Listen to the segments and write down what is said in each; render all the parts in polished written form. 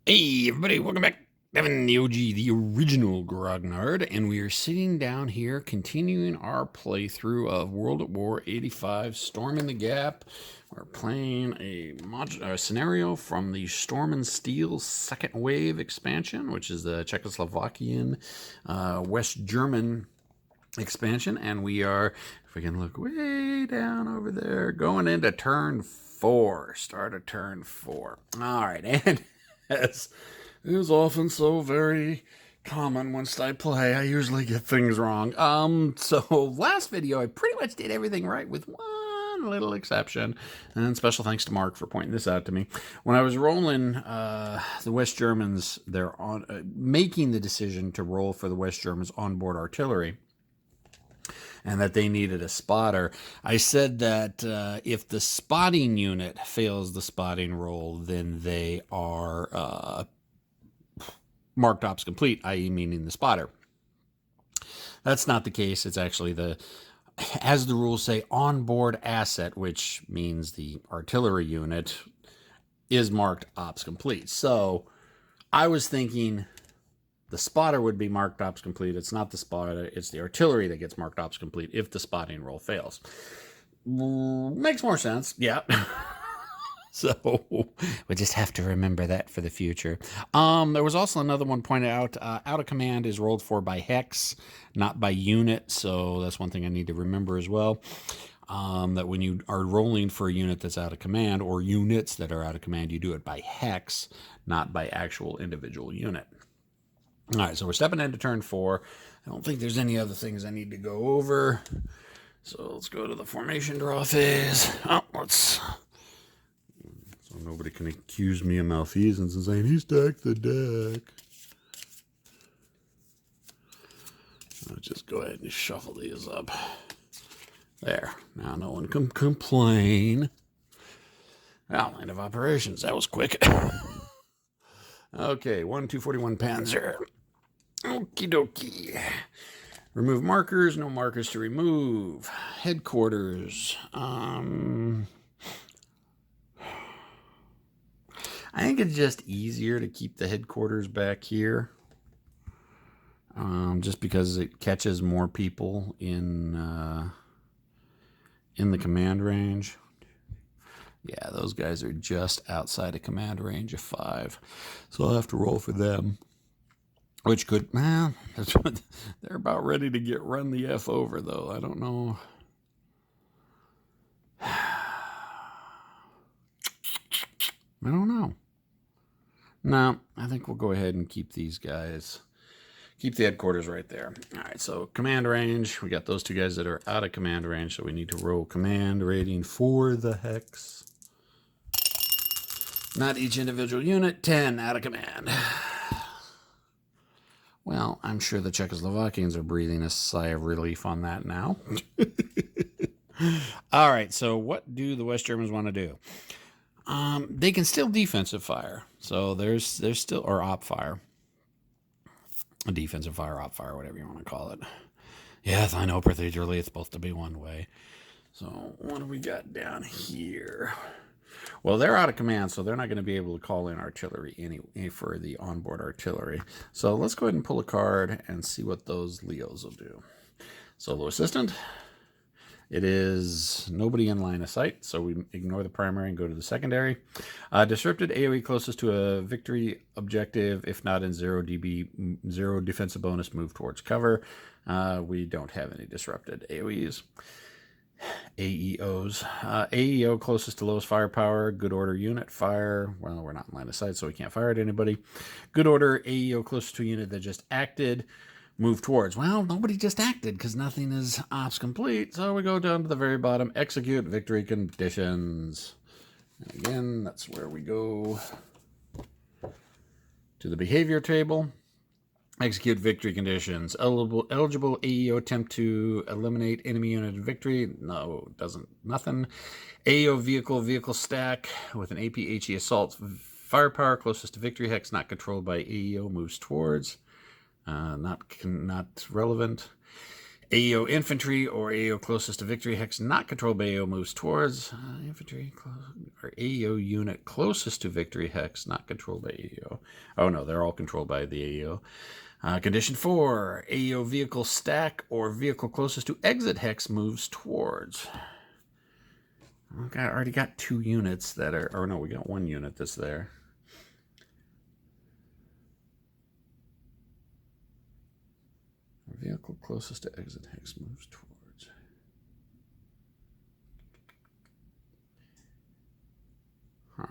Hey everybody, welcome back. Evan, the OG, the original Grognard, and we are sitting down here continuing our playthrough of World at War 85, Storming the Gap. We're playing a scenario from the Storm and Steel Second Wave expansion, which is the Czechoslovakian West German expansion, and we are, if we can look way down over there, going into turn 4. Start of turn 4. All right, and as is often so very common once I play, I usually get things wrong. So last video I pretty much did everything right with one little exception, and special thanks to Mark for pointing this out to me. When I was rolling the West Germans, they're on making the decision to roll for the West Germans onboard artillery, and that they needed a spotter. I said that if the spotting unit fails the spotting roll, then they are marked ops complete, i.e. meaning the spotter. That's not the case. It's actually as the rules say, onboard asset, which means the artillery unit, is marked ops complete. So I was thinking the spotter would be marked ops complete. It's not the spotter. It's the artillery that gets marked ops complete if the spotting roll fails. Makes more sense. Yeah. So we just have to remember that for the future. There was also another one pointed out. Out of command is rolled for by hex, not by unit. So that's one thing I need to remember as well. That when you are rolling for a unit that's out of command, or units that are out of command, you do it by hex, not by actual individual unit. All right, so we're stepping into turn 4. I don't think there's any other things I need to go over. So let's go to the formation draw phase. So nobody can accuse me of malfeasance and saying he stacked the deck. I'll just go ahead and shuffle these up. There. Now no one can complain. Line of operations. That was quick. Okay, 241 Panzer. Okie dokie. Remove markers. No markers to remove. Headquarters. I think it's just easier to keep the headquarters back here. Just because it catches more people in the command range. Yeah, those guys are just outside of command range of 5. So I'll have to roll for them. Which could, they're about ready to run the F over, though. I don't know. I don't know. No, I think we'll go ahead and keep these guys. Keep the headquarters right there. All right, so command range. We got those 2 guys that are out of command range, so we need to roll command rating for the hex. Not each individual unit. 10 out of command. Well, I'm sure the Czechoslovakians are breathing a sigh of relief on that now. All right, so what do the West Germans want to do? They can still defensive fire. So there's still, or op fire. A defensive fire, op fire, whatever you want to call it. Yes, I know procedurally it's supposed to be one way. So what do we got down here? Well, they're out of command, so they're not going to be able to call in artillery any for the onboard artillery. So let's go ahead and pull a card and see what those Leos will do. Solo assistant. It is nobody in line of sight, so we ignore the primary and go to the secondary. Disrupted AoE closest to a victory objective, if not in 0 DB, 0 defensive bonus, move towards cover. We don't have any disrupted AoEs. AEOs. AEO closest to lowest firepower. Good order unit. Fire. Well, we're not in line of sight, so we can't fire at anybody. Good order. AEO closest to a unit that just acted. Move towards. Well, nobody just acted because nothing is ops complete. So we go down to the very bottom. Execute victory conditions. And again, that's where we go to the behavior table. Execute victory conditions. Eligible AEO attempt to eliminate enemy unit in victory. No, doesn't. Nothing. AEO vehicle stack with an APHE assault. Firepower closest to victory. Hex not controlled by AEO moves towards. Not relevant. AO infantry or AO closest to victory hex not controlled by AO moves towards infantry or AO unit closest to victory hex not controlled by AO. Oh no, they're all controlled by the AO. Condition 4, AO vehicle stack or vehicle closest to exit hex moves towards. Okay, I already got 2 units that are, or no, we got 1 unit that's there. Vehicle closest to exit hex moves towards. Huh.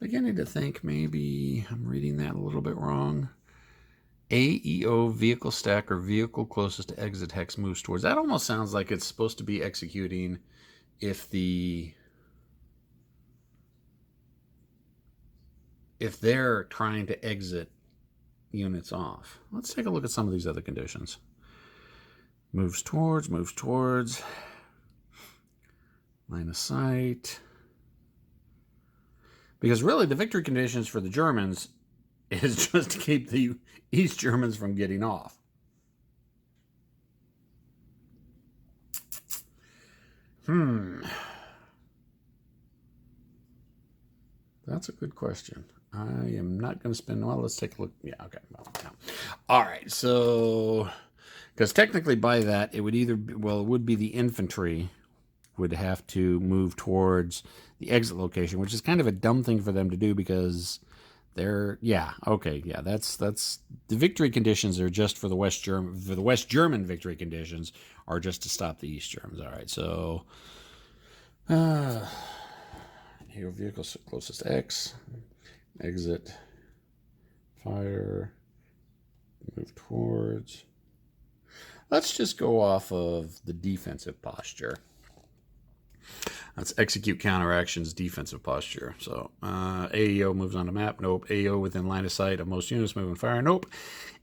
Beginning to think maybe I'm reading that a little bit wrong. AEO vehicle stack or vehicle closest to exit hex moves towards. That almost sounds like it's supposed to be executing if they're trying to exit units off. Let's take a look at some of these other conditions. Moves towards, line of sight. Because really the victory conditions for the Germans is just to keep the East Germans from getting off. That's a good question. I am not going to spend, well, let's take a look. Yeah, okay. Well, yeah. All right, so, because technically by that, it would either be, well, it would be the infantry would have to move towards the exit location, which is kind of a dumb thing for them to do because they're, yeah, okay, yeah, that's the victory conditions are just for the West German victory conditions are just to stop the East Germans. All right, so, here, vehicle closest to X, exit, fire, move towards. Let's just go off of the defensive posture. Let's execute counteractions, defensive posture. So AEO moves on the map. Nope. AEO within line of sight of most units moving fire. Nope.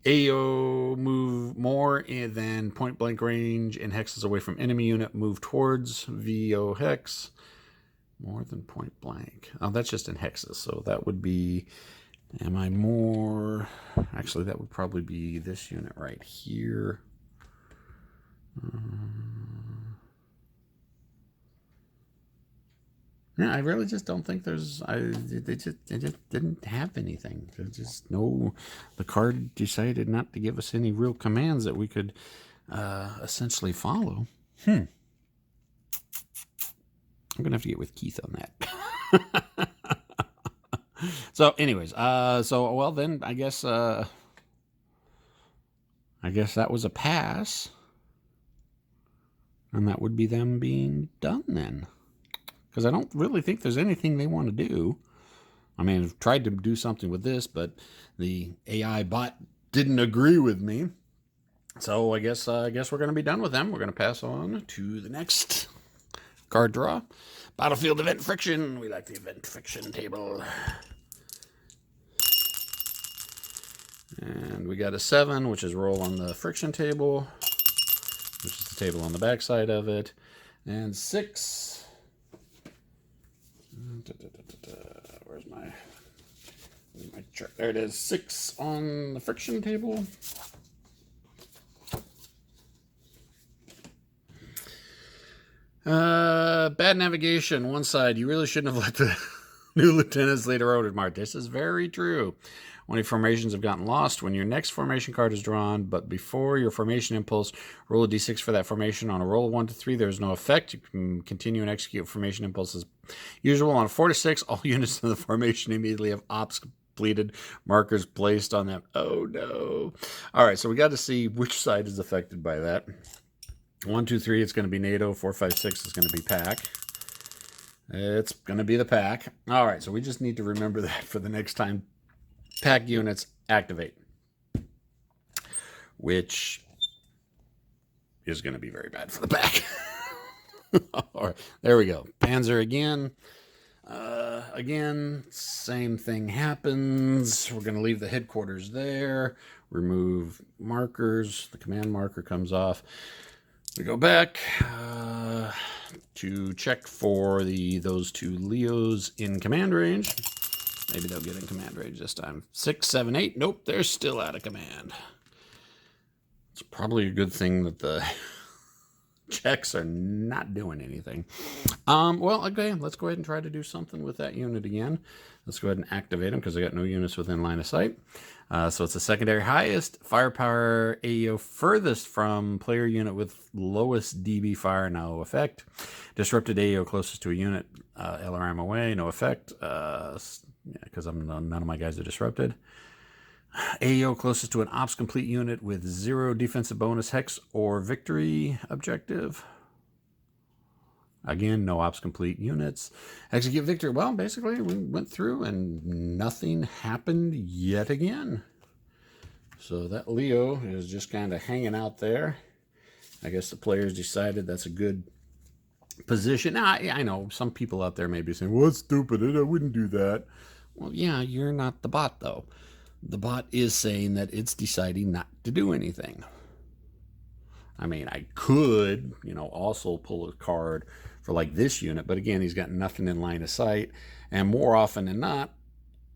AEO move more than point blank range in hexes away from enemy unit. Move towards VO hex. More than point blank. Oh, that's just in hexes. So that would be, am I more, actually that would probably be this unit right here. Yeah, I really just don't think there's, they just didn't have anything. There's just no, the card decided not to give us any real commands that we could essentially follow. I'm going to have to get with Keith on that. So anyways, well then, I guess that was a pass. And that would be them being done then. Because I don't really think there's anything they want to do. I mean, I've tried to do something with this, but the AI bot didn't agree with me. So I guess we're going to be done with them. We're going to pass on to the next card draw. Battlefield event friction. We like the event friction table. And we got a 7, which is roll on the friction table, which is the table on the back side of it. And 6. Where's my chart? There it is. 6 on the friction table. Bad navigation. One side. You really shouldn't have let the new lieutenants lead a road march. This is very true. When your formations have gotten lost, when your next formation card is drawn, but before your formation impulse, roll a d6 for that formation. On a roll of 1 to 3, there's no effect. You can continue and execute formation impulses usual. On a 4 to 6, all units in the formation immediately have ops completed, markers placed on them. Oh no. All right, so we got to see which side is affected by that. 1, 2, 3, it's going to be NATO. 4, 5, 6 is going to be PAC. It's going to be the PAC. All right, so we just need to remember that for the next time PAC units activate, which is going to be very bad for the PAC. All right, there we go. Panzer again. Again, same thing happens. We're going to leave the headquarters there. Remove markers. The command marker comes off. We go back to check for those 2 Leos in command range. Maybe they'll get in command range this time. 6, 7, 8. Nope, they're still out of command. It's probably a good thing that the Czechs are not doing anything. Well, okay, let's go ahead and try to do something with that unit again. Let's go ahead and activate them because I got no units within line of sight. So it's the secondary highest firepower AO furthest from player unit with lowest DB fire, no effect. Disrupted AO closest to a unit, LRM away, no effect. Because none of my guys are disrupted. AO closest to an ops complete unit with 0 defensive bonus, hex, or victory objective. Again, no ops complete units. Execute victory. Well, basically, we went through and nothing happened yet again. So that Leo is just kind of hanging out there. I guess the players decided that's a good position. Now, I know some people out there may be saying, well, it's stupid. I wouldn't do that. Well, yeah, you're not the bot, though. The bot is saying that it's deciding not to do anything. I mean, I could, also pull a card for like this unit, but again, he's got nothing in line of sight. And more often than not,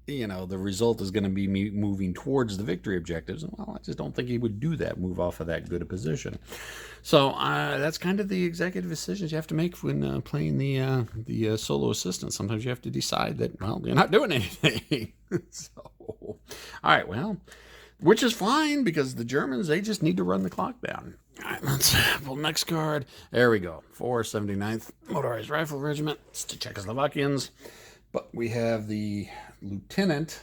the result is going to be me moving towards the victory objectives. And well, I just don't think he would do that, move off of that good a position. So that's kind of the executive decisions you have to make when playing the solo assistant. Sometimes you have to decide that, well, you're not doing anything. So, all right, well, which is fine because the Germans, they just need to run the clock down. All right, let's pull next card. There we go. 479th Motorized Rifle Regiment. It's the Czechoslovakians. But we have the lieutenant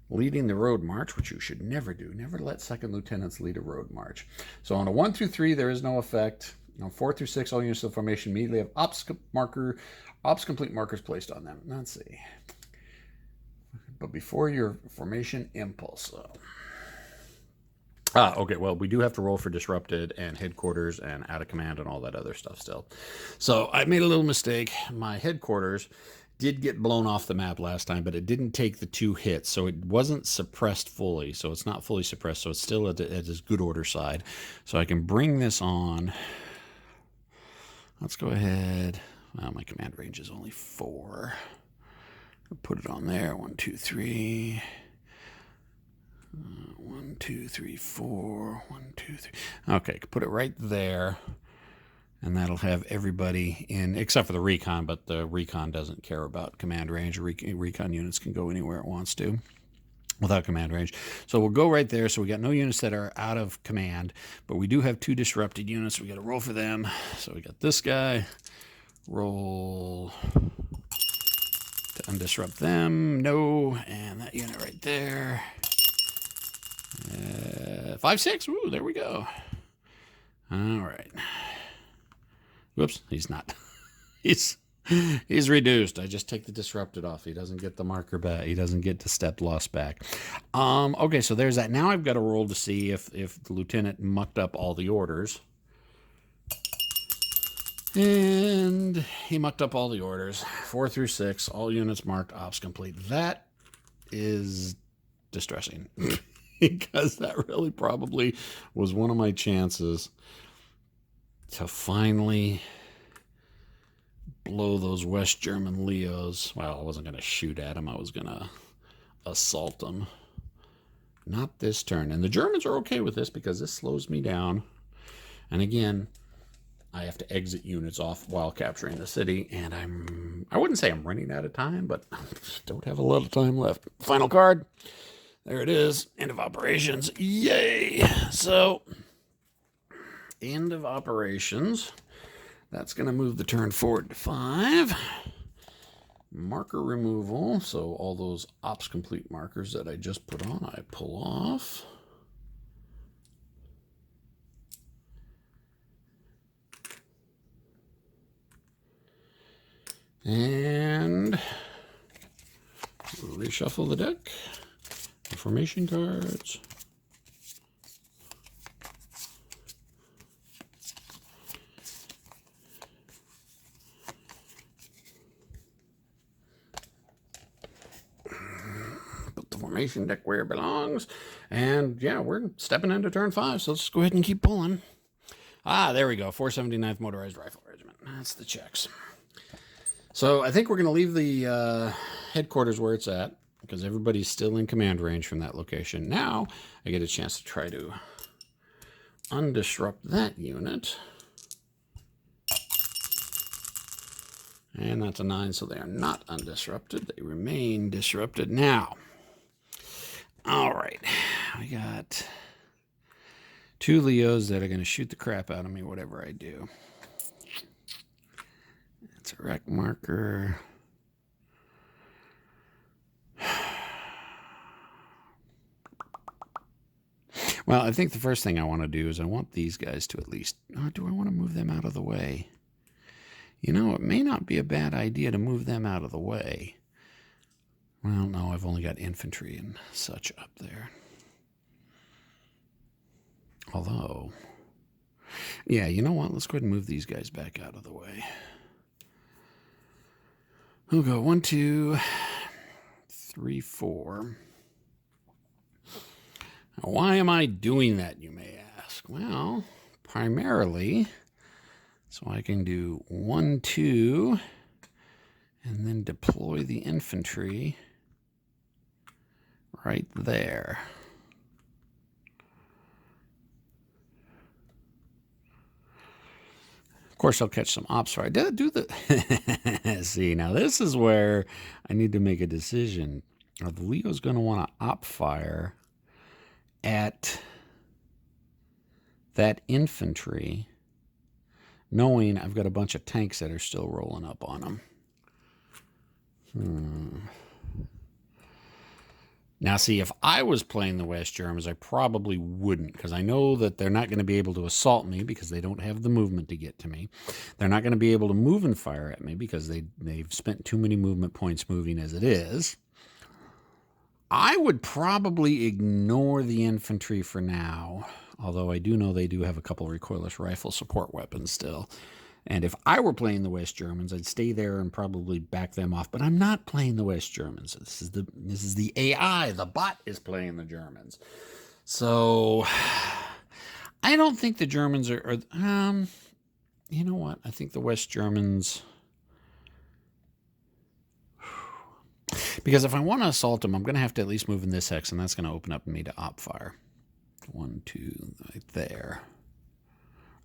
leading the road march, which you should never do. Never let second lieutenants lead a road march. So on a 1 through 3, there is no effect. On 4 through 6, all units of formation immediately have ops complete markers placed on them. Let's see. But before your formation impulse, though. Okay, well, we do have to roll for disrupted and headquarters and out of command and all that other stuff still. So I made a little mistake. My headquarters did get blown off the map last time, but it didn't take the 2 hits, so it wasn't suppressed fully. So it's not fully suppressed, so it's still at its good order side. So I can bring this on. Let's go ahead. Well, my command range is only 4. I'll put it on there. 1, 2, 3. 1, 2, 3, 4. 1, 2, 3. Okay, put it right there. And that'll have everybody in, except for the recon, but the recon doesn't care about command range. Recon units can go anywhere it wants to without command range. So we'll go right there. So we got no units that are out of command, but we do have 2 disrupted units. We got to roll for them. So we got this guy. Roll to undisrupt them. No. And that unit right there. 5, 6. Ooh, there we go. All right. Whoops, he's not. He's reduced. I just take the disrupted off. He doesn't get the marker back. He doesn't get the step loss back. Okay, so there's that. Now I've got to roll to see if the lieutenant mucked up all the orders. And he mucked up all the orders. 4 through 6, all units marked ops complete. That is distressing. Because that really probably was one of my chances to finally blow those West German Leos. Well, I wasn't going to shoot at them. I was going to assault them. Not this turn. And the Germans are okay with this because this slows me down. And again, I have to exit units off while capturing the city. And I wouldn't say I'm running out of time, but I don't have a lot of time left. Final card. There it is. End of operations. Yay! So, end of operations. That's going to move the turn forward to 5. Marker removal. So all those ops complete markers that I just put on, I pull off. And reshuffle the deck. Information cards. Put the formation deck where it belongs. And yeah, we're stepping into turn 5, so let's go ahead and keep pulling. There we go. 479th Motorized Rifle Regiment. That's the Czechs. So I think we're going to leave the headquarters where it's at, because everybody's still in command range from that location. Now I get a chance to try to undisrupt that unit. And that's a 9, so they are not undisrupted. They remain disrupted now. All right, we got 2 Leos that are going to shoot the crap out of me, whatever I do. It's a wreck marker. Well, I think the first thing I want to do is I want these guys to at least... Or do I want to move them out of the way? You know, it may not be a bad idea to move them out of the way. Well, no, I've only got infantry and such up there. Although... Yeah, you know what? Let's go ahead and move these guys back out of the way. We'll go 1, 2, 3, 4... Now, why am I doing that, you may ask? Well, primarily, so I can do 1, 2, and then deploy the infantry right there. Of course, I'll catch some ops fire. Do the see, now this is where I need to make a decision. Are the Leos going to want to op fire at that infantry, knowing I've got a bunch of tanks that are still rolling up on them? Now, see, if I was playing the West Germans, I probably wouldn't, because I know that they're not going to be able to assault me because they don't have the movement to get to me. They're not going to be able to move and fire at me because they've spent too many movement points moving as it is. I would probably ignore the infantry for now, although I do know they do have a couple recoilless rifle support weapons still. And if I were playing the West Germans, I'd stay there and probably back them off. But I'm not playing the West Germans. This is the AI. The bot is playing the Germans. So I don't think the Germans are you know what? I think the West Germans... Because if I want to assault them, I'm going to have to at least move in this hex, and that's going to open up me to op fire. 1, 2, right there.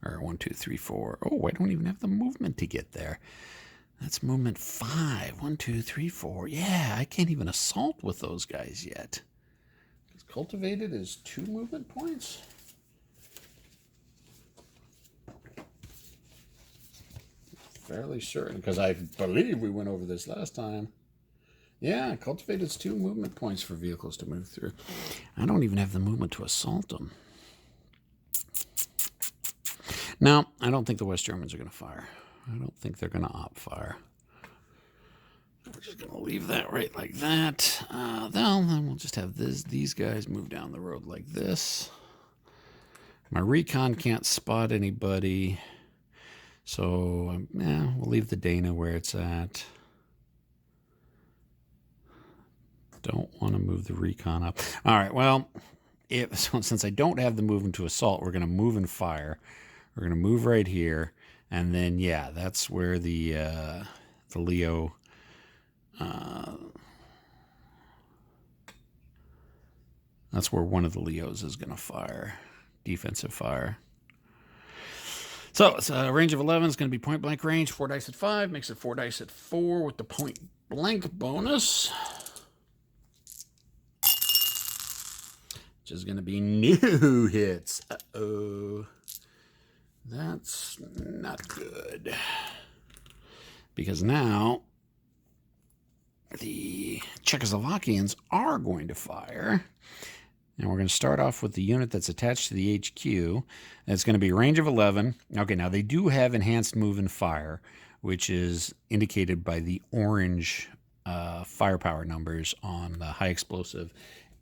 Or 1, 2, 3, 4. Oh, I don't even have the movement to get there. That's movement 5. 1, 2, 3, 4. Yeah, I can't even assault with those guys yet. Because cultivated is 2 movement points. Fairly certain, because I believe we went over this last time. Yeah, cultivated is 2 movement points for vehicles to move through. I don't even have the movement to assault them. No, I don't think the West Germans are going to fire. I don't think they're going to op fire. We're just going to leave that right like that. Then we'll just have these guys move down the road like this. My recon can't spot anybody. So, we'll leave the Dana where it's at. Don't want to move the recon up. All right, well, since I don't have the movement to assault, we're going to move and fire. We're going to move right here. And then, yeah, that's where the Leo... that's where one of the Leos is going to fire. Defensive fire. So, it's a range of 11 is going to be point blank range. 4 dice at 5 makes it 4 dice at 4 with the point blank bonus. Which is going to be new hits. Uh-oh. That's not good. Because now the Czechoslovakians are going to fire. And we're going to start off with the unit that's attached to the HQ. It's going to be range of 11. Okay, now they do have enhanced move and fire, which is indicated by the orange firepower numbers on the high explosive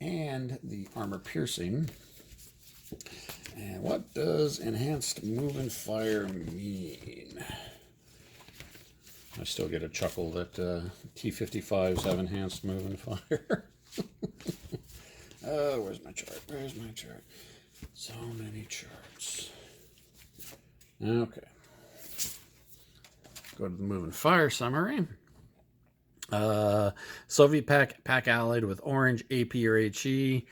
and the armor piercing. And what does enhanced move and fire mean? I still get a chuckle that T-55s have enhanced move and fire. Oh, where's my chart? Where's my chart? So many charts. Okay. Go to the move and fire summary. Soviet pack allied with orange AP or HE.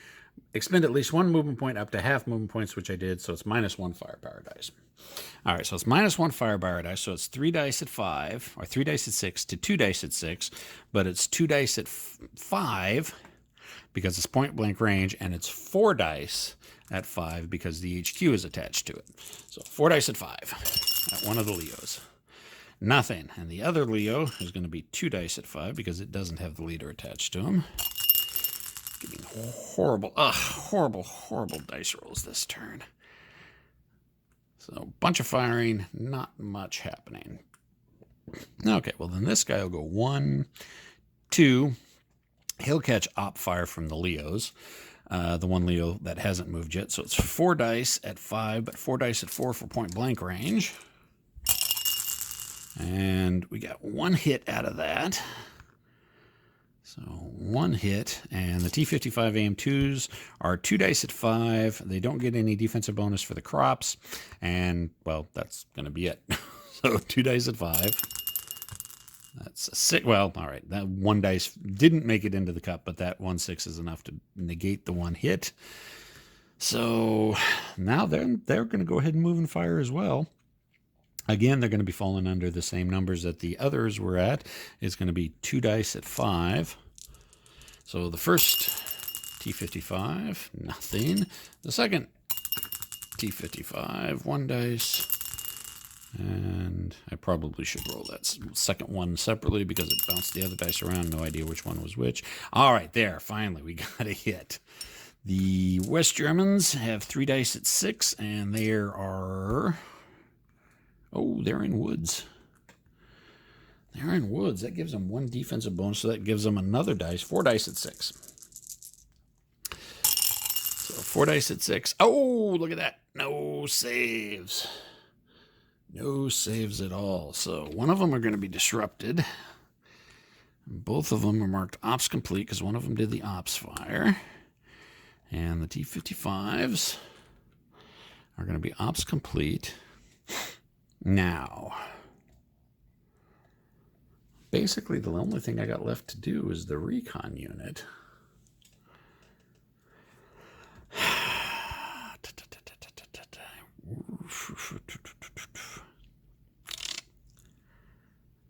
expend at least one movement point up to half movement points, which I did, so it's -1 firepower dice. All right, so it's -1 firepower dice, so it's 3 dice at 5, or 3 dice at 6 to 2 dice at 6, but it's 2 dice at 5 because it's point blank range, and it's 4 dice at 5 because the HQ is attached to it. So 4 dice at 5 at one of the Leos. Nothing. And the other Leo is going to be 2 dice at 5 because it doesn't have the leader attached to him. Getting horrible, horrible dice rolls this turn. So, bunch of firing, not much happening. Okay, well then this guy will go 1, 2. He'll catch op fire from the Leos. The one Leo that hasn't moved yet. So it's 4 dice at 5, but 4 dice at 4 for point blank range. And we got 1 hit out of that. So 1 hit, and the T-55 AM2s are 2 dice at 5. They don't get any defensive bonus for the crops, and, well, that's going to be it. So 2 dice at 5. That's a 6. Well, all right, that 1 dice didn't make it into the cup, but that 1 6 is enough to negate the 1 hit. So now they're going to go ahead and move and fire as well. Again, they're going to be falling under the same numbers that the others were at. It's going to be 2 dice at 5. So the first T-55, nothing. The second T-55, 1 dice. And I probably should roll that second one separately because it bounced the other dice around. No idea which one was which. All right, there. Finally, we got a hit. The West Germans have 3 dice at 6, and there are... Oh, they're in woods. They're in woods. That gives them 1 defensive bonus, so that gives them another dice. 4 dice at 6. So 4 dice at 6. Oh, look at that. No saves. No saves at all. So one of them are going to be disrupted. Both of them are marked ops complete because one of them did the ops fire. And the T-55s are going to be ops complete. Now, basically the only thing I got left to do is the recon unit.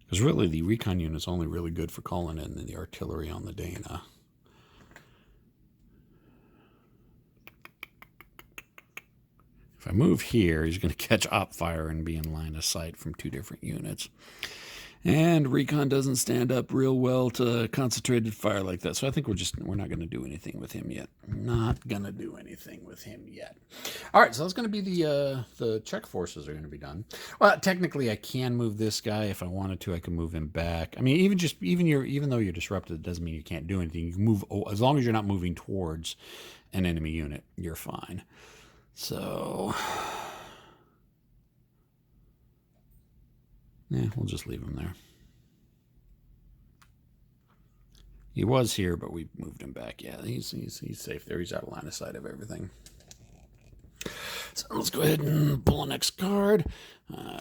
Because really the recon unit is only really good for calling in the artillery on the Dana. If I move here, he's going to catch op fire and be in line of sight from 2 different units. And recon doesn't stand up real well to concentrated fire like that. So I think we're not going to do anything with him yet. Not going to do anything with him yet. All right, so that's going to be the Czech forces are going to be done. Well, technically I can move this guy if I wanted to. I can move him back. I mean, even though you're disrupted, it doesn't mean you can't do anything. You can move as long as you're not moving towards an enemy unit. You're fine. So, yeah, we'll just leave him there. He was here, but we moved him back. Yeah, he's safe there. He's out of line of sight of everything. So let's go ahead and pull the next card.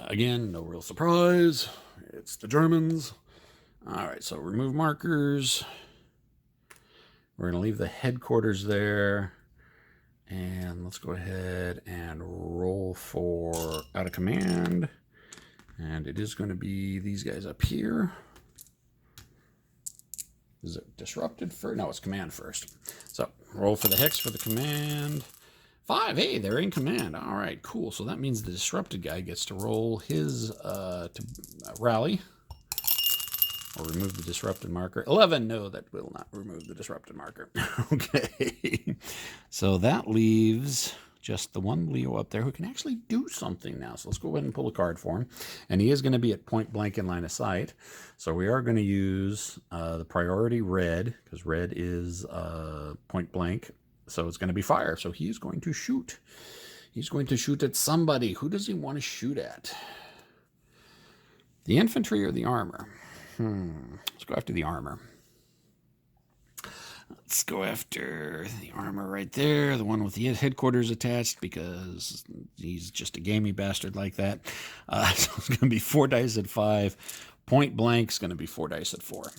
Again, no real surprise. It's the Germans. All right, so remove markers. We're going to leave the headquarters there. And let's go ahead and roll for out of command. And it is going to be these guys up here. Is it disrupted first? No, it's command first. So roll for the hex for the command. 5. Hey, they're in command. All right, cool. So that means the disrupted guy gets to roll his to rally. Or remove the disrupted marker. 11. No, that will not remove the disrupted marker. Okay. So that leaves just the one Leo up there who can actually do something now. So let's go ahead and pull a card for him. And he is going to be at point blank in line of sight. So we are going to use the priority red, because red is point blank. So it's going to be fire. So he's going to shoot. He's going to shoot at somebody. Who does he want to shoot at? The infantry or the armor? Let's go after the armor. Let's go after the armor right there, the one with the headquarters attached, because he's just a gamey bastard like that. So it's going to be 4 dice at 5. Point blank is going to be 4 dice at 4.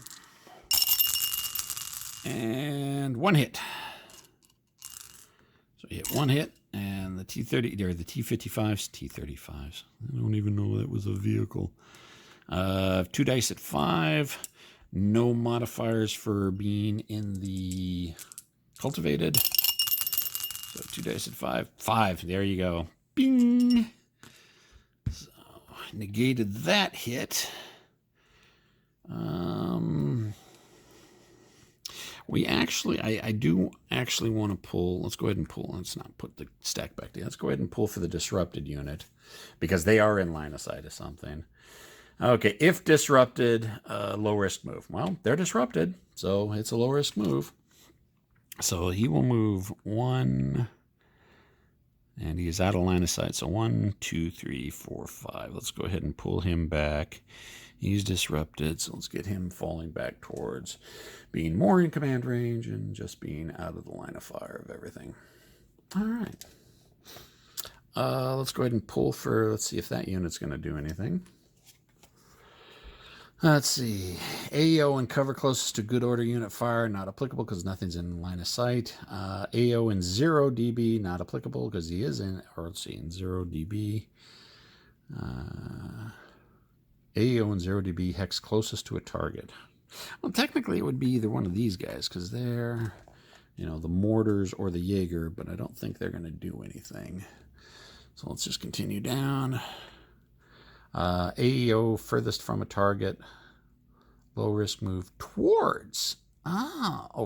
And 1 hit. he hit one hit, and the T-30 or the T-55s, T-35s. I don't even know that was a vehicle. 2 dice at 5. No modifiers for being in the cultivated. So 2 dice at 5. 5. There you go. Bing. So negated that hit. We actually, I do actually want to pull. Let's go ahead and pull. Let's not put the stack back there. Let's go ahead and pull for the disrupted unit because they are in line of sight of something. Okay, if disrupted, low risk move. Well, they're disrupted, so it's a low risk move. So he will move 1, and he is out of line of sight. So 1, 2, 3, 4, 5. Let's go ahead and pull him back. He's disrupted, so let's get him falling back towards being more in command range and just being out of the line of fire of everything. All right. Let's go ahead and pull for, let's see if that unit's going to do anything. Let's see. AO and cover closest to good order unit fire, not applicable because nothing's in line of sight. AO in 0 dB, not applicable because he is in, or let's see, in 0 dB. AO in 0 dB, hex closest to a target. Well, technically it would be either one of these guys because they're, you know, the mortars or the Jaeger, but I don't think they're going to do anything. So let's just continue down. AEO furthest from a target. Low risk move towards.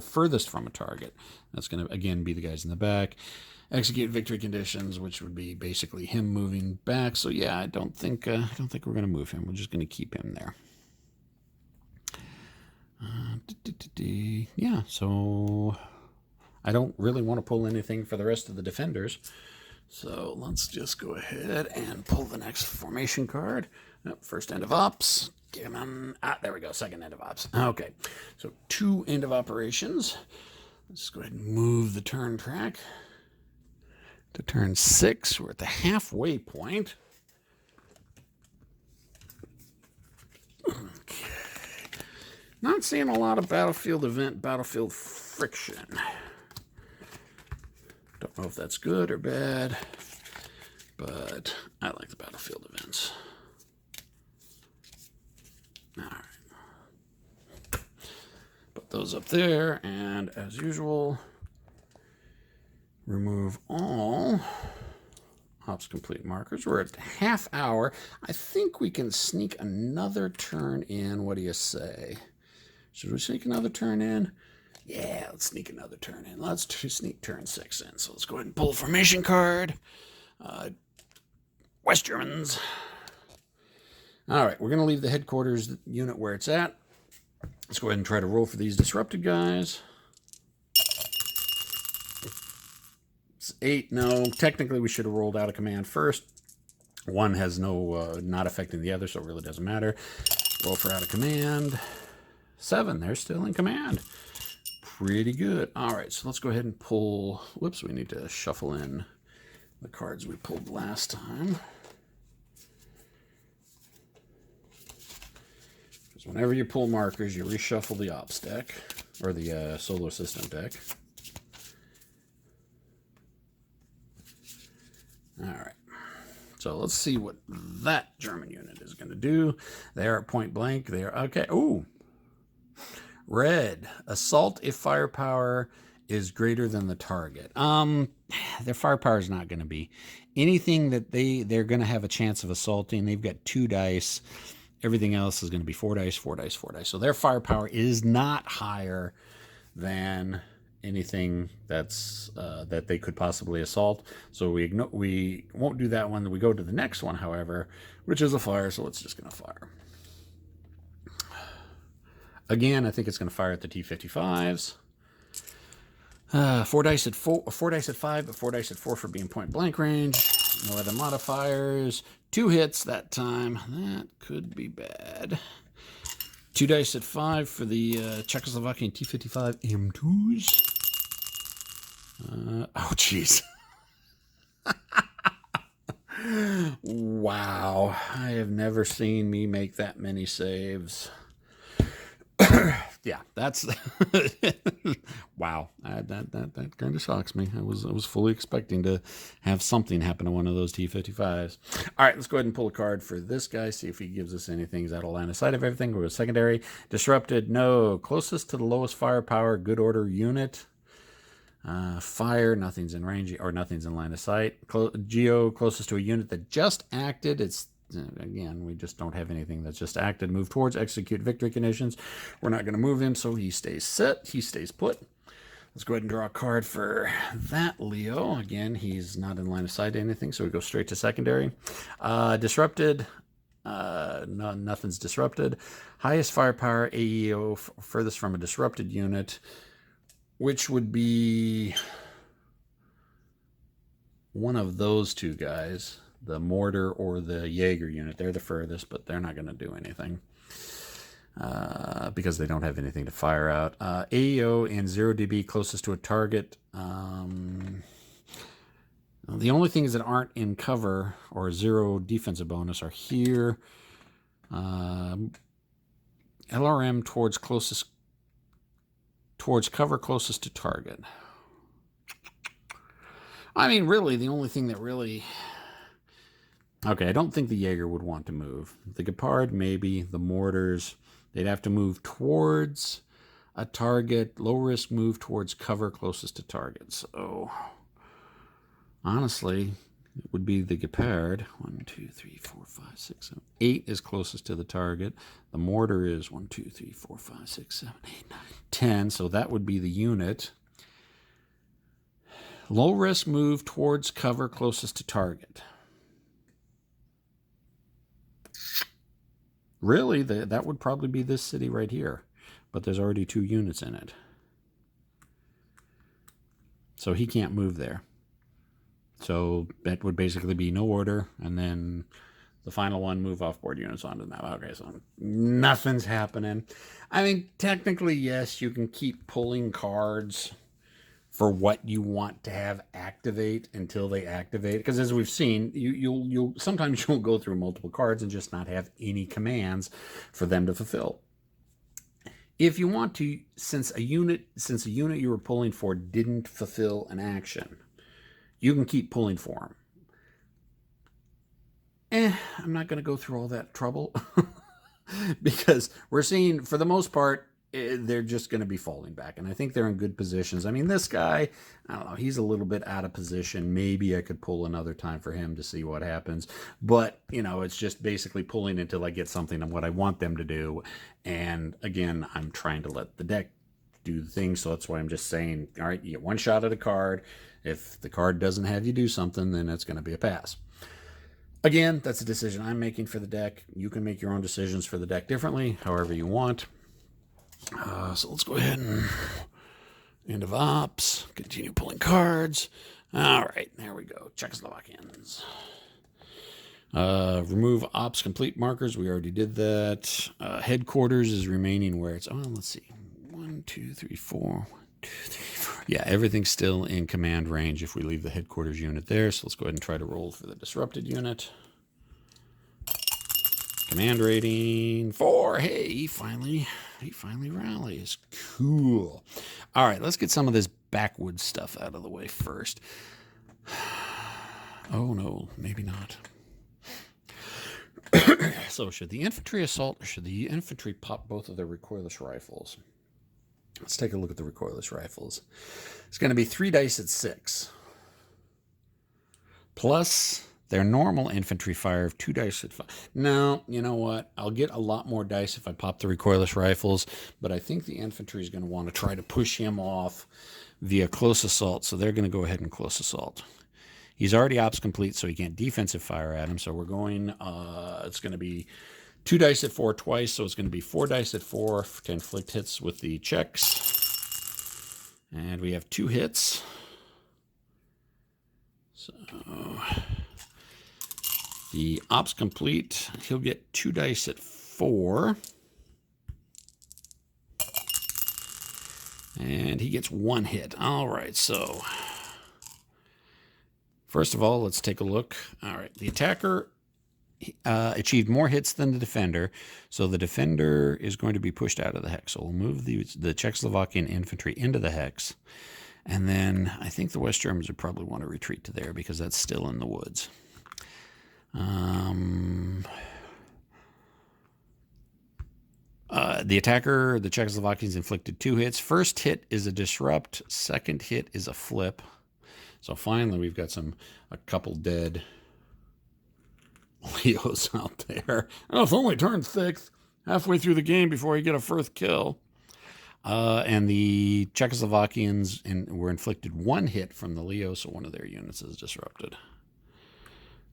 Furthest from a target. That's going to again be the guys in the back. Execute victory conditions, which would be basically him moving back. So yeah, I don't think we're going to move him. We're just going to keep him there. Yeah, so I don't really want to pull anything for the rest of the defenders. So let's just go ahead and pull the next formation card. First end of ops. Give him, there we go, second end of ops. Okay, so 2 end of operations. Let's just go ahead and move the turn track to turn 6. We're at the halfway point. Okay. Not seeing a lot of battlefield friction. Don't know if that's good or bad, but I like the battlefield events. All right. Put those up there, and as usual, remove all ops complete markers. We're at half hour. I think we can sneak another turn in. What do you say? Should we sneak another turn in? Yeah, let's sneak another turn in. Let's sneak turn 6 in. So let's go ahead and pull a formation card. West Germans. All right, we're going to leave the headquarters unit where it's at. Let's go ahead and try to roll for these disrupted guys. It's 8. No, technically we should have rolled out of command first. 1 has no, not affecting the other, so it really doesn't matter. Roll for out of command. 7, they're still in command. Pretty good. All right, so let's go ahead and pull. Whoops, we need to shuffle in the cards we pulled last time. Because whenever you pull markers, you reshuffle the ops deck, or the solar system deck. All right. So let's see what that German unit is going to do. They are at point blank. They are okay. Ooh. Red. Assault if firepower is greater than the target. Their firepower is not going to be anything that they're going to have a chance of assaulting. They've got 2 dice. Everything else is going to be 4 dice, 4 dice, 4 dice. So their firepower is not higher than anything that's that they could possibly assault. So we won't do that one. We go to the next one, however, which is a fire. So it's just going to fire. Again, I think it's going to fire at the T-55s. 4 dice at 4 dice at 5, but 4 dice at 4 for being point blank range. No other modifiers. 2 hits that time. That could be bad. 2 dice at 5 for the Czechoslovakian T-55 M2s. Oh, jeez. Wow. I have never seen me make that many saves. Yeah, that's wow. That kind of shocks me. I was fully expecting to have something happen to one of those T-55s. All right, let's go ahead and pull a card for this guy. See if he gives us anything. He's out of line of sight of everything. We'll go secondary. Disrupted. No. Closest to the lowest firepower. Good order unit. Fire. Nothing's in range or nothing's in line of sight. Geo. Closest to a unit that just acted. It's again, we just don't have anything that's just acted. Move towards, execute victory conditions. We're not going to move him, so he stays set. He stays put. Let's go ahead and draw a card for that Leo. Again, he's not in line of sight to anything, so we go straight to secondary. Disrupted. No, nothing's disrupted. Highest firepower, AEO, furthest from a disrupted unit, which would be one of those two guys. The mortar or the Jaeger unit. They're the furthest, but they're not going to do anything because they don't have anything to fire out. AEO and 0 dB closest to a target. The only things that aren't in cover or 0 defensive bonus are here. LRM towards cover closest to target. I mean, really, the only thing that really... Okay, I don't think the Jaeger would want to move. The Gepard, maybe. The mortars, they'd have to move towards a target. Low risk move towards cover closest to target. So, honestly, it would be the Gepard. 1, 2, 3, 4, 5, 6, 7. 8 is closest to the target. The mortar is 1, 2, 3, 4, 5, 6, 7, 8, 9, 10. So that would be the unit. Low risk move towards cover closest to target. Really, that would probably be this city right here. But there's already 2 units in it. So he can't move there. So that would basically be no order. And then the final one, move off-board units onto the map. Okay, so nothing's happening. I mean, technically, yes, you can keep pulling cards for what you want to have activate until they activate. Because as we've seen, you'll sometimes you'll go through multiple cards and just not have any commands for them to fulfill. If you want to, since a unit you were pulling for didn't fulfill an action, you can keep pulling for them. I'm not going to go through all that trouble because we're seeing, for the most part, they're just going to be falling back. And I think they're in good positions. I mean, this guy, I don't know, he's a little bit out of position. Maybe I could pull another time for him to see what happens. But, you know, it's just basically pulling until I get something of what I want them to do. And again, I'm trying to let the deck do the thing. So that's why I'm just saying, all right, you get one shot at a card. If the card doesn't have you do something, then it's going to be a pass. Again, that's a decision I'm making for the deck. You can make your own decisions for the deck differently, however you want. So let's go ahead and end of ops, continue pulling cards. All right, there we go. Czechoslovakians. Remove ops complete markers. We already did that. Headquarters is remaining where it's, let's see. 1, 2, 3, 4. 1, 2, 3, 4. Yeah, everything's still in command range if we leave the headquarters unit there. So let's go ahead and try to roll for the disrupted unit. Command rating 4. Hey, he finally rallies. Cool. All right, let's get some of this backwoods stuff out of the way first. Oh no, maybe not. So should the infantry assault or should the infantry pop both of their recoilless rifles? Let's take a look at the recoilless rifles. It's going to be 3 dice at 6. Plus their normal infantry fire of 2 dice at 5. No, you know what? I'll get a lot more dice if I pop the recoilless rifles, but I think the infantry is going to want to try to push him off via close assault, so they're going to go ahead and close assault. He's already ops complete, so he can't defensive fire at him, so we're going, it's going to be 2 dice at 4 twice, so it's going to be 4 dice at 4 to inflict hits with the Czechs. And we have 2 hits. So the ops complete, he'll get 2 dice at 4. And he gets 1 hit. All right, so first of all, let's take a look. All right, the attacker, achieved more hits than the defender, so the defender is going to be pushed out of the hex. So we'll move the Czechoslovakian infantry into the hex, and then I think the West Germans would probably want to retreat to there because that's still in the woods. The attacker, the Czechoslovakians, inflicted 2 hits. First hit is a disrupt. Second hit is a flip. So finally, we've got a couple dead Leos out there. Oh, if only turned 6th halfway through the game before you get a first kill. And the Czechoslovakians were inflicted 1 hit from the Leo, so one of their units is disrupted.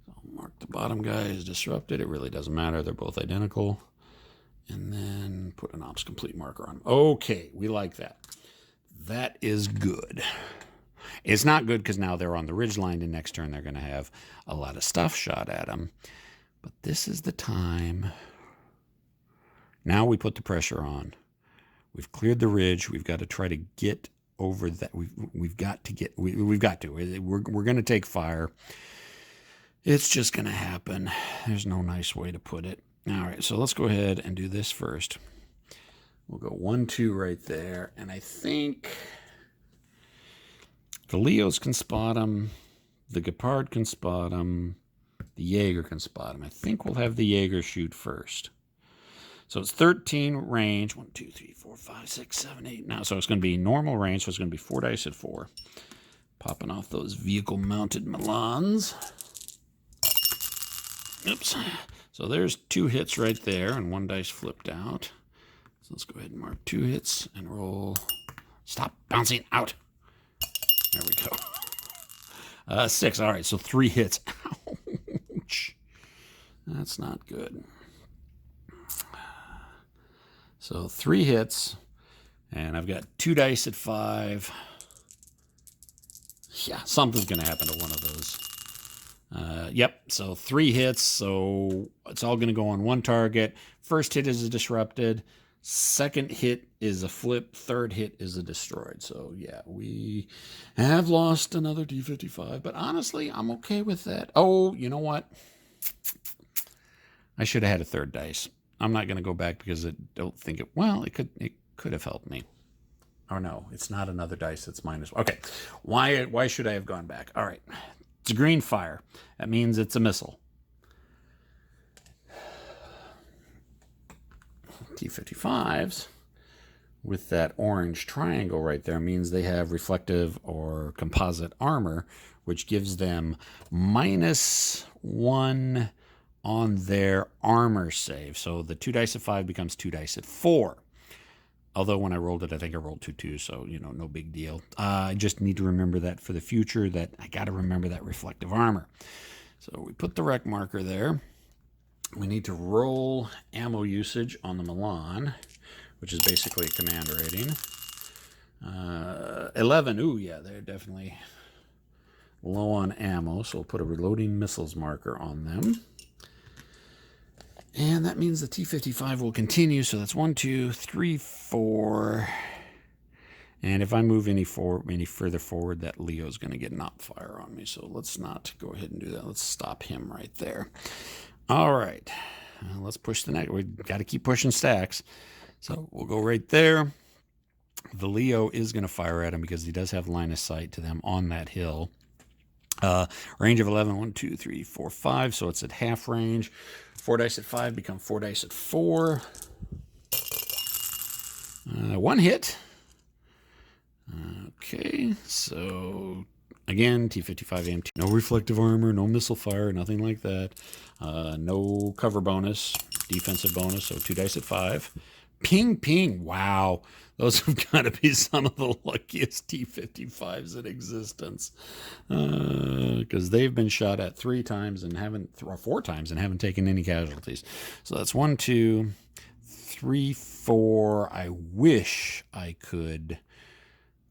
So mark the bottom guy as disrupted. It really doesn't matter. They're both identical. And then put an ops complete marker on them. Okay, we like that. That is good. It's not good because now they're on the ridge line, and next turn they're going to have a lot of stuff shot at them. But this is the time. Now we put the pressure on. We've cleared the ridge. We've got to try to get over that. We've got to. We're going to take fire. It's just going to happen. There's no nice way to put it. All right, so let's go ahead and do this first. We'll go 1, 2 right there. And I think the Leos can spot them. The Gepard can spot them. The Jaeger can spot them. I think we'll have the Jaeger shoot first. So it's 13 range. 1, 2, 3, 4, 5, 6, 7, 8. Now, so it's going to be normal range. So it's going to be 4 dice at 4. Popping off those vehicle-mounted Milans. Oops. So there's 2 hits right there, and 1 dice flipped out. So let's go ahead and mark 2 hits and roll. Stop bouncing out. There we go. 6. All right, so 3 hits. Ouch. That's not good. So 3 hits, and I've got 2 dice at 5. Yeah, something's going to happen to one of those. Yep, so 3 hits, so it's all going to go on 1 target. First hit is a disrupted. Second hit is a flip. Third hit is a destroyed. So, yeah, we have lost another D55, but honestly, I'm okay with that. Oh, you know what? I should have had a 3rd dice. I'm not going to go back because I don't think it... Well, it could have helped me. Or no, it's not another dice. It's minus... Okay, why should I have gone back? All right. It's a green fire. That means it's a missile. T-55s with that orange triangle right there means they have reflective or composite armor, which gives them -1 on their armor save. So the 2 dice at 5 becomes 2 dice at 4. Although when I rolled it, I think I rolled 2 2, so, no big deal. I just need to remember that for the future, that I got to remember that reflective armor. So we put the rec marker there. We need to roll ammo usage on the Milan, which is basically a command rating. 11, ooh, yeah, they're definitely low on ammo, so we'll put a reloading missiles marker on them. And that means the T-55 will continue. So that's 1, 2, 3, 4. And if I move any further forward, that Leo's going to get an op fire on me. So let's not go ahead and do that. Let's stop him right there. All right. Let's push the next. We've got to keep pushing stacks. So we'll go right there. The Leo is going to fire at him because he does have line of sight to them on that hill. Range of 11, 1, 2, 3, 4, 5. So it's at half range. 4 dice at 5 become 4 dice at 4. 1 hit. Okay, so again, T-55 AMT. No reflective armor, no missile fire, nothing like that. No cover bonus, defensive bonus, so 2 dice at 5. Ping, ping, wow. Those have got to be some of the luckiest T-55s in existence. Because they've been shot at 3 times and or 4 times and haven't taken any casualties. So that's 1, 2, 3, 4. I wish I could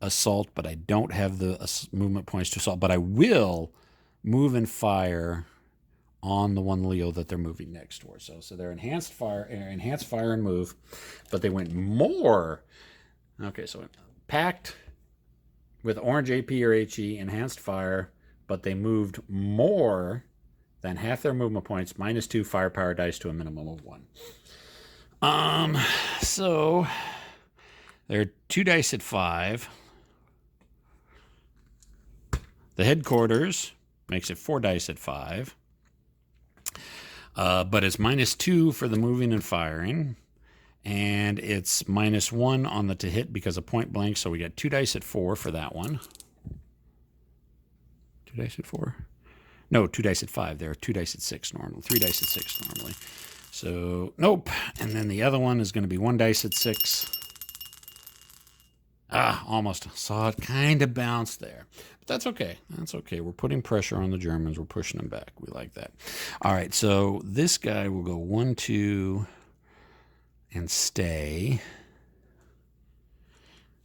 assault, but I don't have the movement points to assault. But I will move and fire on the one Leo that they're moving next towards. So they're enhanced fire and move, but they went more. Okay, so packed with orange AP or HE, enhanced fire, but they moved more then half their movement points, -2 firepower dice to a minimum of 1. So there are 2 dice at 5. The headquarters makes it 4 dice at 5. But it's -2 for the moving and firing. And it's -1 on the to hit because of point blank. So we got 2 dice at 4 for that one. 2 dice at 4? No, 2 dice at 5. There are 2 dice at 6 normally. 3 dice at 6 normally. So, nope. And then the other one is going to be 1 dice at 6. Almost. Saw it kind of bounce there. But that's okay. That's okay. We're putting pressure on the Germans. We're pushing them back. We like that. All right, so this guy will go 1, 2, and stay.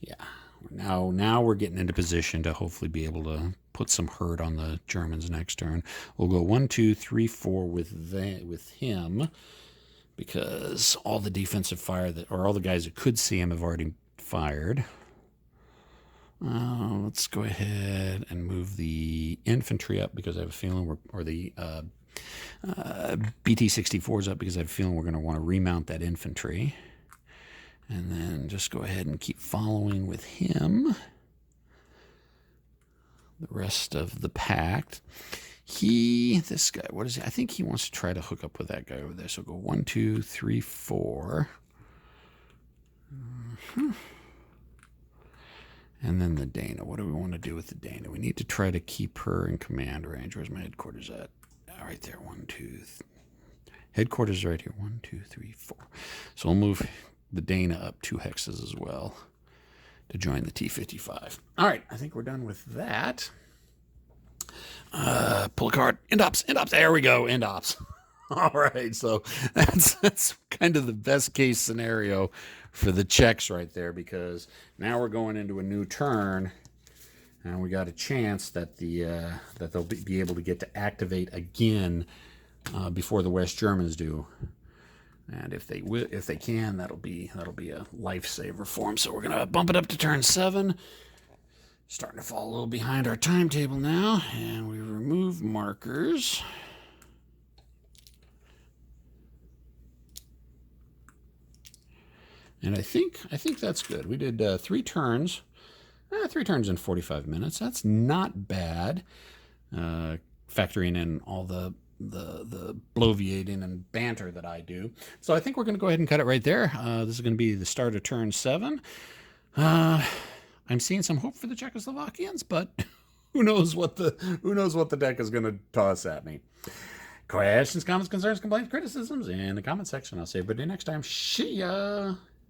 Yeah. Now we're getting into position to hopefully be able to put some hurt on the Germans next turn. We'll go 1, 2, 3, 4 with him, because all the defensive fire or all the guys that could see him have already fired. Let's go ahead and move the infantry up because I have a feeling or the BT-64s up because I have a feeling we're going to want to remount that infantry. And then just go ahead and keep following with him. The rest of the pack. This guy, what is he? I think he wants to try to hook up with that guy over there. So go 1, 2, 3, 4. And then the Dana. What do we want to do with the Dana? We need to try to keep her in command range. Where's my headquarters at? Right there. 1, 2. Headquarters right here. 1, 2, 3, 4. So we'll move the Dana up 2 hexes as well to join the T-55. All right. I think we're done with that. Pull a card. End ops. There we go. End ops. All right. So that's kind of the best case scenario for the Czechs right there, because now we're going into a new turn and we got a chance that that they'll be able to get to activate again before the West Germans do. And if they can, that'll be a lifesaver for them. So we're gonna bump it up to turn 7. Starting to fall a little behind our timetable now, and we remove markers. And I think that's good. We did 3 turns. 3 turns in 45 minutes. That's not bad. Factoring in all the bloviating and banter that I do. So I think we're going to go ahead and cut it right there. This is going to be the start of turn 7. I'm seeing some hope for the Czechoslovakians, but who knows what the deck is going to toss at me. Questions, comments, concerns, complaints, criticisms in the comment section. I'll see everybody next time. See ya.